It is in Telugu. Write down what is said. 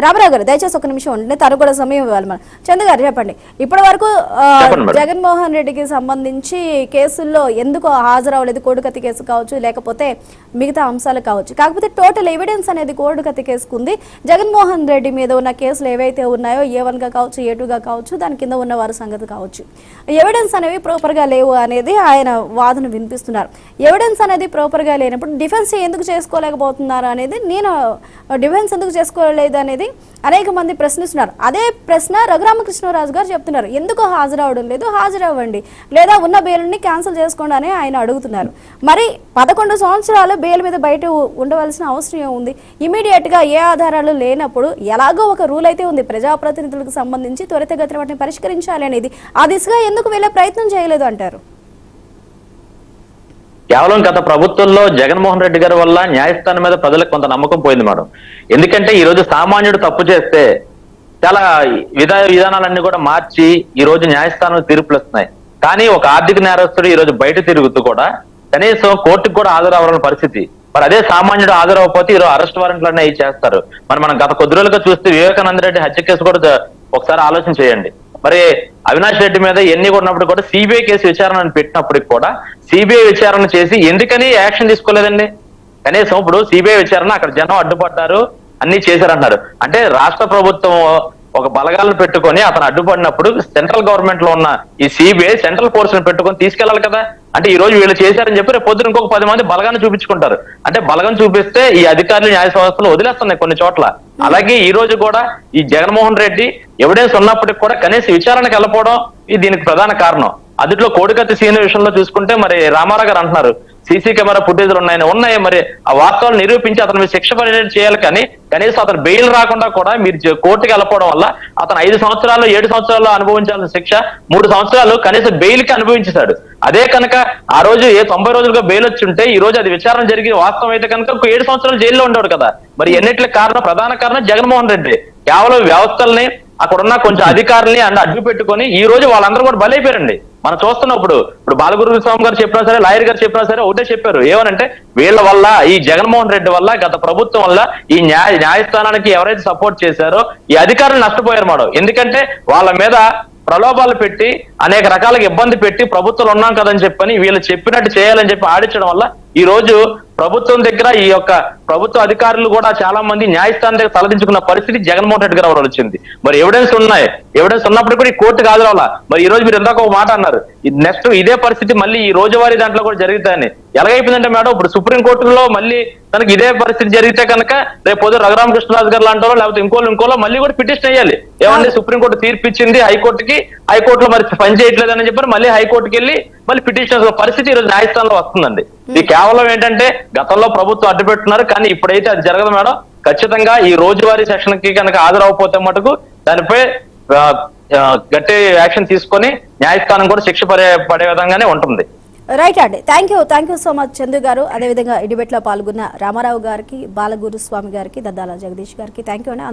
రామారావు గారు దయచేసి ఒక నిమిషం ఉండండి, తను కూడా సమయం ఇవ్వాలి. మనం చంద్ర గారు చెప్పండి, ఇప్పటి వరకు జగన్మోహన్ రెడ్డికి సంబంధించి కేసుల్లో ఎందుకు హాజరవ్వలేదు, కోడికత్తి కేసు కావచ్చు లేకపోతే మిగతా అంశాలు కావచ్చు, కాకపోతే టోటల్ ఎవిడెన్స్ అనేది కోడికత్తి కేసుకుంది. జగన్మోహన్ రెడ్డి మీద ఉన్న కేసులు ఏవైతే ఉన్నాయో A1 గా కావచ్చు A2 గా కావచ్చు దాని కింద ఉన్న వారి సంగతి కావచ్చు, ఎవిడెన్స్ అనేవి ప్రాపర్ గా లేవు అనేది ఆయన వాదన వినిపిస్తున్నారు. ఎవిడెన్స్ అనేది ప్రాపర్ గా లేనప్పుడు డిఫెన్స్ ఎందుకు చేసుకోలేకపోతున్నారు అనేది, నేను డిఫెన్స్ ఎందుకు చేసుకోలేదు అనేది అనేక మంది ప్రశ్నిస్తున్నారు. అదే ప్రశ్న రఘురామకృష్ణరాజు గారు చెప్తున్నారు, ఎందుకు హాజరవడం లేదు, హాజరవ్వండి లేదా ఉన్న బెయిల్ని క్యాన్సిల్ చేసుకోండి అని ఆయన అడుగుతున్నారు. మరి 11 సంవత్సరాలు బెయిల్ మీద బయట ఉండవలసిన అవసరం ఏముంది? ఇమీడియట్ గా ఏ ఆధారాలు లేనప్పుడు ఎలాగో ఒక రూల్ అయితే ఉంది, ప్రజాప్రతినిధులకు సంబంధించి త్వరితగతిన వాటిని పరిష్కరించాలి అనేది, ఆ దిశగా ఎందుకు వెళ్ళే ప్రయత్నం చేయలేదు అంటారు? కేవలం గత ప్రభుత్వంలో జగన్మోహన్ రెడ్డి గారి వల్ల న్యాయస్థానం మీద ప్రజలకు కొంత నమ్మకం పోయింది మేడం. ఎందుకంటే ఈ రోజు సామాన్యుడు తప్పు చేస్తే చాలా విధానాలన్నీ కూడా మార్చి ఈ రోజు న్యాయస్థానం తీర్పులు వస్తున్నాయి. కానీ ఒక ఆర్థిక నేరస్తుడు ఈ రోజు బయట తిరుగుతూ కూడా కనీసం కోర్టుకు కూడా హాజరవ్వాలని పరిస్థితి. మరి అదే సామాన్యుడు హాజరవ్వకపోతే ఈరోజు అరెస్ట్ వారెంట్లన్నీ అవి చేస్తారు. మనం గత కొద్ది రోజులుగా చూస్తే వివేకానంద రెడ్డి హత్య కేసు కూడా ఒకసారి ఆలోచన చేయండి. మరి అవినాష్ రెడ్డి మీద ఎన్ని ఉన్నప్పుడు కూడా సిబిఐ కేసు విచారణ పెట్టినప్పటికి కూడా సిబిఐ విచారణ చేసి ఎందుకని యాక్షన్ తీసుకోలేదండి? కనీసం ఇప్పుడు సిబిఐ విచారణ అక్కడ జనం అడ్డుపడ్డారు, అన్ని చేశారంటున్నారు. అంటే రాష్ట్ర ప్రభుత్వం ఒక బలగాలను పెట్టుకొని అతను అడ్డుపడినప్పుడు సెంట్రల్ గవర్నమెంట్ లో ఉన్న ఈ సిబిఐ సెంట్రల్ ఫోర్స్ ని పెట్టుకొని తీసుకెళ్లాలి కదా. అంటే ఈ రోజు వీళ్ళు చేశారని చెప్పి రేపు పొద్దున ఇంకొక 10 మంది బలగాన్ని చూపించుకుంటారు. అంటే బలగం చూపిస్తే ఈ అధికారులు న్యాయ వ్యవస్థలు వదిలేస్తున్నాయి కొన్ని చోట్ల. అలాగే ఈ రోజు కూడా ఈ జగన్మోహన్ రెడ్డి ఎవిడెన్స్ ఉన్నప్పటికి కూడా కనీస విచారణకు వెళ్ళకపోవడం దీనికి ప్రధాన కారణం. అదిట్లో కోడికత్తి సీన్ విషయంలో చూసుకుంటే మరి రామారావు గారు అంటున్నారు సీసీ కెమెరా ఫుటేజ్లు ఉన్నాయి. మరి ఆ వాస్తవాలు నిరూపించి అతను మీరు శిక్ష పడేది చేయాలి. కానీ కనీసం అతను బెయిల్ రాకుండా కూడా మీరు కోర్టుకి వెళ్ళకపోవడం వల్ల అతను 5 సంవత్సరాలు 7 సంవత్సరాల్లో అనుభవించాల్సిన శిక్ష 3 సంవత్సరాలు కనీసం బెయిల్ కి అనుభవించాడు. అదే కనుక ఆ రోజు 90 రోజులుగా బెయిల్ వచ్చి ఉంటే ఈ రోజు అది విచారణ జరిగి వాస్తవం అయితే కనుక 7 సంవత్సరాలు జైల్లో ఉండేవాడు కదా. మరి ఎన్నిటికి కారణం, ప్రధాన కారణం జగన్మోహన్ రెడ్డి. కేవలం వ్యవస్థల్ని అక్కడున్న కొంచెం అధికారుల్ని అడ్డు పెట్టుకొని ఈ రోజు వాళ్ళందరూ కూడా బలైపోయారండి. మనం చూస్తున్నప్పుడు బాలగురు స్వామి గారు చెప్పినా సరే, లాయర్ గారు చెప్పినా సరే ఒకటే చెప్పారు, ఏమనంటే వీళ్ళ వల్ల ఈ జగన్మోహన్ రెడ్డి వల్ల గత ప్రభుత్వం వల్ల ఈ న్యాయస్థానానికి ఎవరైతే సపోర్ట్ చేశారో ఈ అధికారులు నష్టపోయారు మేడం. ఎందుకంటే వాళ్ళ మీద ప్రలోభాలు పెట్టి అనేక రకాలుగా ఇబ్బంది పెట్టి ప్రభుత్వం ఉన్నాం కదని చెప్పని వీళ్ళు చెప్పినట్టు చేయాలని చెప్పి ఆడించడం వల్ల ఈ రోజు ప్రభుత్వం దగ్గర ఈ యొక్క ప్రభుత్వ అధికారులు కూడా చాలా మంది న్యాయస్థానం దగ్గర తలదించుకున్న పరిస్థితి జగన్మోహన్ రెడ్డి గారు వచ్చింది. మరి ఎవిడెన్స్ ఉన్నాయి, ఎవిడెన్స్ ఉన్నప్పుడు కూడా ఈ కోర్టుకు హాజరవ్వాలా. మరి ఈ రోజు మీరు ఇందాక ఒక మాట అన్నారు, నెక్స్ట్ ఇదే పరిస్థితి మళ్ళీ ఈ రోజువారీ దాంట్లో కూడా జరుగుతాయని. ఎలాగైపోయిందంటే మేడం, ఇప్పుడు సుప్రీంకోర్టులో మళ్ళీ తనకి ఇదే పరిస్థితి జరిగితే కనుక రేపు పొద్దు రఘురామకృష్ణరాజు గారు లాంటి లేకపోతే ఇంకోలో మళ్ళీ కూడా పిటిషన్ వేయాలి. ఏమంటే సుప్రీంకోర్టు తీర్పు ఇచ్చింది హైకోర్టుకి, హైకోర్టులో మరి పని చేయట్లేదని చెప్పి మళ్ళీ హైకోర్టుకి వెళ్ళి మళ్ళీ పిటిషన్ పరిస్థితి ఈ రోజు న్యాయస్థానంలో వస్తుందండి. ఇది కేవలం ఏంటంటే గతంలో ప్రభుత్వం అడ్డుపెట్టున్నారు, కానీ ఇప్పుడైతే అది జరగదు మేడం. ఖచ్చితంగా ఈ రోజువారీ సెషన్ కి కనుక హాజరవకపోతే మటుకు దానిపై గట్టి యాక్షన్ తీసుకొని న్యాయస్థానం కూడా శిక్ష పడే విధంగానే ఉంటుంది. రైట్ అండి, thank you so much Chandu గారు. అదేవిధంగా ఈ డిబేట్ లో పాల్గొన్న రామారావు గారికి, బాలగురు స్వామి గారికి, దద్దాల జగదీష్ గారికి థ్యాంక్ యూ అండి.